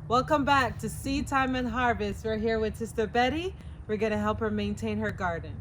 Welcome back to Seed Time and Harvest. We're here with Sister Betty. We're going to help her maintain her garden.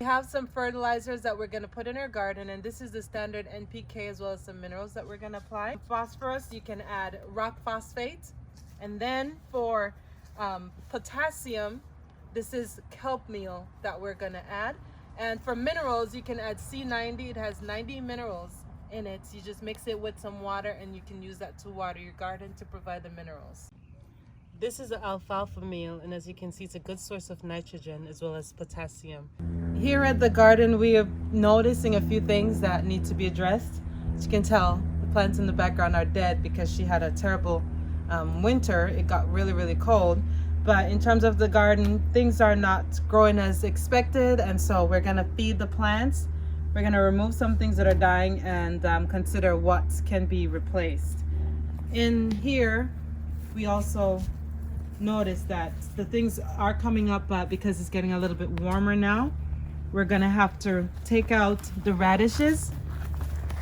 We have some fertilizers that we're going to put in our garden, and this is the standard NPK as well as some minerals that we're going to apply. Phosphorus, you can add rock phosphate, and then for potassium, this is kelp meal that we're going to add. And for minerals, you can add C90. It has 90 minerals in it. You just mix it with some water and you can use that to water your garden to provide the minerals. This is an alfalfa meal, and as you can see, it's a good source of nitrogen as well as potassium. Here at the garden, we are noticing a few things that need to be addressed. As you can tell, the plants in the background are dead because she had a terrible winter. It got really, really cold. But in terms of the garden, things are not growing as expected, and so we're gonna feed the plants. We're gonna remove some things that are dying and consider what can be replaced. In here, we also notice that the things are coming up because it's getting a little bit warmer now. We're gonna have to take out the radishes.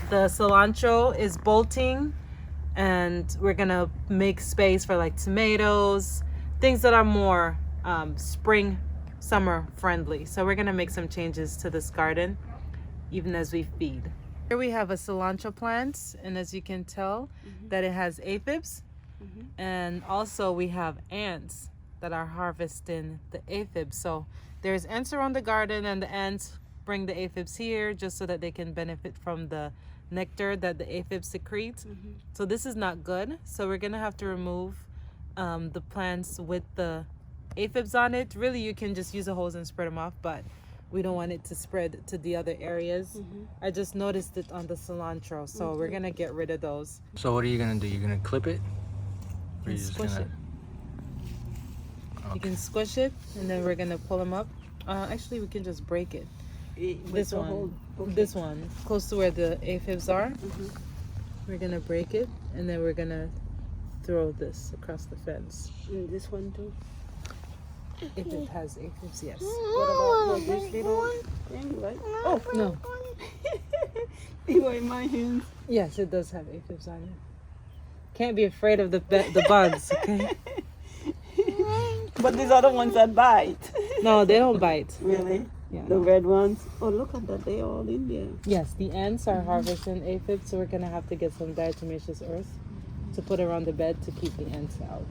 The cilantro is bolting, and we're gonna make space for like tomatoes, things that are more spring, summer friendly. So we're gonna make some changes to this garden even as we feed. Here we have a cilantro plant, and as you can tell that it has aphids. And also we have ants that are harvesting the aphids. So there's ants around the garden, and the ants bring the aphids here just so that they can benefit from the nectar that the aphids secrete. So this is not good. So we're gonna have to remove the plants with the aphids on it. Really, you can just use a hose and spread them off, but we don't want it to spread to the other areas. I just noticed it on the cilantro, so we're gonna get rid of those. So what are you gonna do? You're gonna clip it? Or And you just squish gonna... it. You can squish it, and then we're gonna pull them up. Actually, we can just break it. This one, this one, close to where the aphids are. We're gonna break it, and then we're gonna throw this across the fence. And this one too. If it has aphids, yes. What about this little thing, right? Oh no. They were in my hands. Yes, it does have aphids on it. Can't be afraid of the bugs, okay? But these are the ones that bite. No, they don't bite. Really? Yeah. The red ones. Oh, look at that. They're all in there. Yes, the ants are harvesting aphids, so we're gonna have to get some diatomaceous earth to put around the bed to keep the ants out.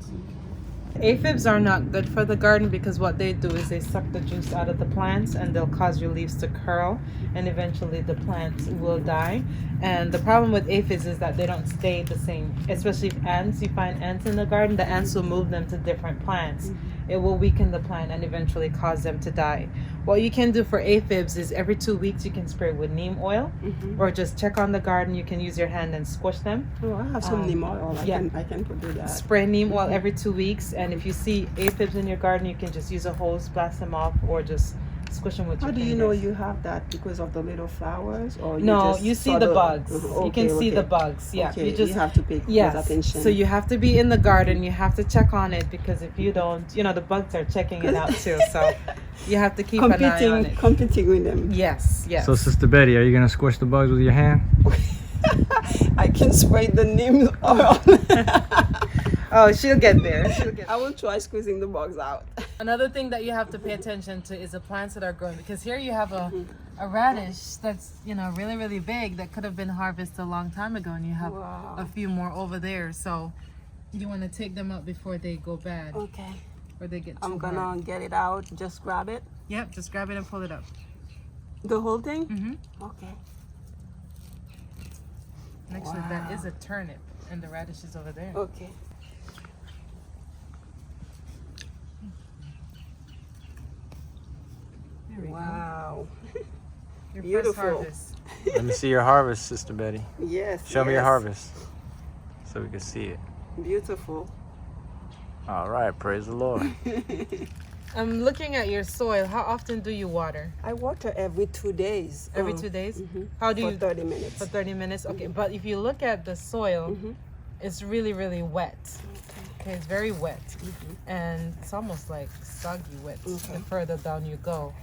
Aphids are not good for the garden because what they do is they suck the juice out of the plants, and they'll cause your leaves to curl, and eventually the plant will die. And the problem with aphids is that they don't stay the same, especially if ants. You find ants in the garden, the ants will move them to different plants. It will weaken the plant and eventually cause them to die. What you can do for aphids is every 2 weeks you can spray with neem oil, or just check on the garden. You can use your hand and squish them. Oh, I have some neem oil. I can do that. Spray neem oil every 2 weeks, and if you see aphids in your garden, you can just use a hose, blast them off, or just squish them with your How do fingers. you know you have that? Because of the little flowers, or you No, just you see saw the bugs. You can see the bugs. Yeah, Okay, you just have to pay close attention. So you have to be in the garden. You have to check on it, because if you don't, the bugs are checking it out too. So you have to keep an eye on it. Competing with them. Yes, yes. So Sister Betty, are you gonna squish the bugs with your hand? I can spray the neem oil. Oh, she'll get there. I will try squeezing the bugs out. Another thing that you have to pay attention to is the plants that are growing, because here you have a radish that's really, really big that could have been harvested a long time ago, and you have a few more over there. So you want to take them out before they go bad. Okay. Or they get too I'm gonna hard. get it out. Just grab it. Yep, just grab it and pull it up. The whole thing? Okay. Next to that is a turnip, and the radish is over there. Okay. There we go. Wow. Your Beautiful. first harvest. Let me see your harvest, Sister Betty. Yes. Show me your yes. harvest so we can see it. Beautiful. All right, praise the Lord. I'm looking at your soil. How often do you water? I water every 2 days. Every 2 days? Mhm. How do For you? 30 minutes. For 30 minutes? Okay, but if you look at the soil, it's really, really wet. Okay, it's very wet. And it's almost like soggy wet the further down you go.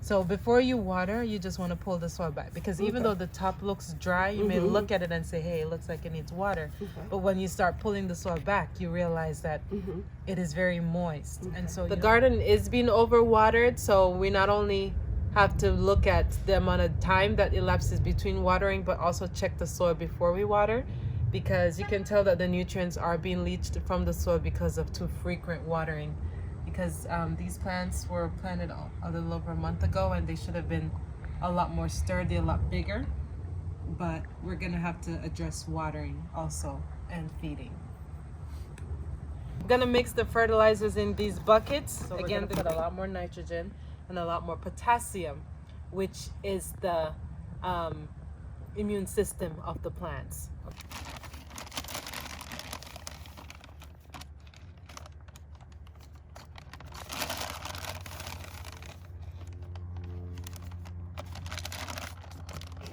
So before you water, you just want to pull the soil back, because even though the top looks dry, you may look at it and say, hey, it looks like it needs water. But when you start pulling the soil back, you realize that it is very moist. And so the garden is being overwatered, so we not only have to look at the amount of time that elapses between watering, but also check the soil before we water, because you can tell that the nutrients are being leached from the soil because of too frequent watering. Because these plants were planted a little over a month ago, and they should have been a lot more sturdy, a lot bigger. But we're gonna have to address watering also and feeding. I'm gonna mix the fertilizers in these buckets. So again, put a lot more nitrogen and a lot more potassium, which is the immune system of the plants.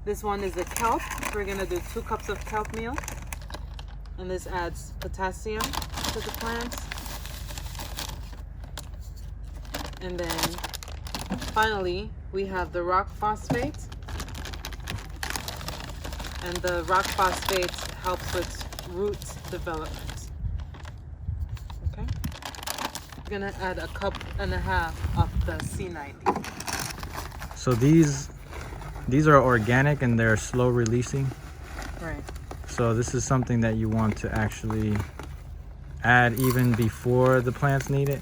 This one is the kelp. We're gonna do 2 cups of kelp meal, and this adds potassium to the plants. And then finally we have the rock phosphate, and the rock phosphate helps with root development. Okay, we're gonna add 1.5 cups of the C90. So these are organic and they're slow releasing. Right. So this is something that you want to actually add even before the plants need it.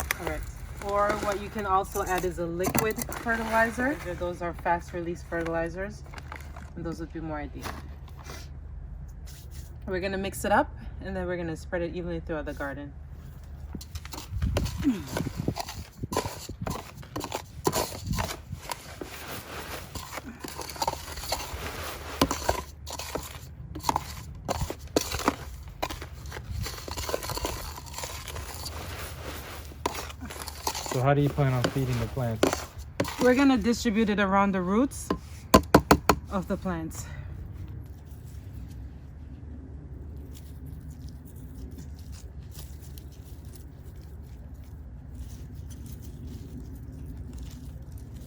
Correct. Or what you can also add is a liquid fertilizer. Those are fast release fertilizers, and those would be more ideal. We're gonna mix it up, and then we're gonna spread it evenly throughout the garden. So how do you plan on feeding the plants? We're gonna distribute it around the roots of the plants.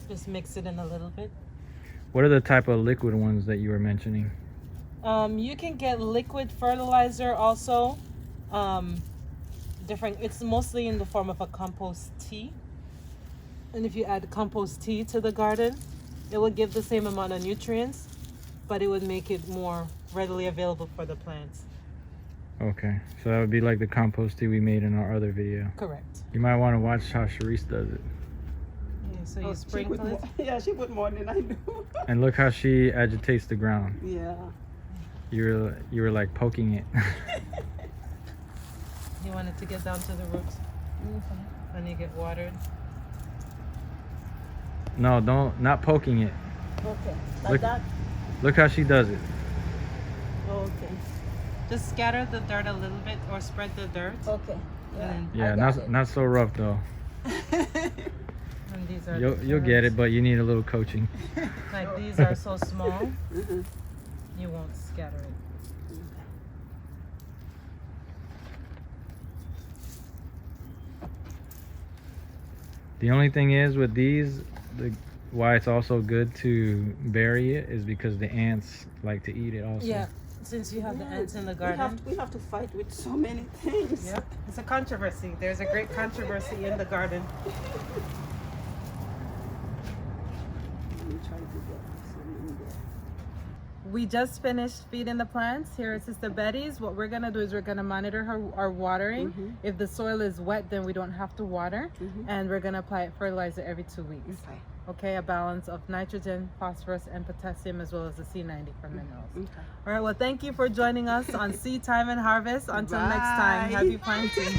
Just mix it in a little bit. What are the type of liquid ones that you were mentioning? You can get liquid fertilizer also. Different. It's mostly in the form of a compost tea. And if you add compost tea to the garden, it will give the same amount of nutrients, but it would make it more readily available for the plants. Okay, so that would be like the compost tea we made in our other video. Correct. You might want to watch how Sharice does it. Yeah, so you sprinkle it. Yeah, she put more than I do. And look how she agitates the ground. Yeah. You were like poking it. You want it to get down to the roots. When you get watered. No, not poking it. Okay. Look, look how she does it. Okay. Just scatter the dirt a little bit, or spread the dirt. Okay. And Yeah, not so rough though. and these are You'll get it, but you need a little coaching. like these are so small, you won't scatter it. The only thing is with these, why it's also good to bury it is because the ants like to eat it also. Yeah, since you have the ants in the garden. We have to fight with so many things. Yeah, it's a controversy. There's a great controversy in the garden. Let me try to get some in there. We just finished feeding the plants here at Sister Betty's. What we're gonna do is we're gonna monitor our watering. If the soil is wet, then we don't have to water, and we're gonna apply fertilizer every 2 weeks. Okay. Okay, a balance of nitrogen, phosphorus, and potassium, as well as the C90 for minerals. Okay. All right, well, thank you for joining us on Seed Time and Harvest. Until next time, Bye. happy planting.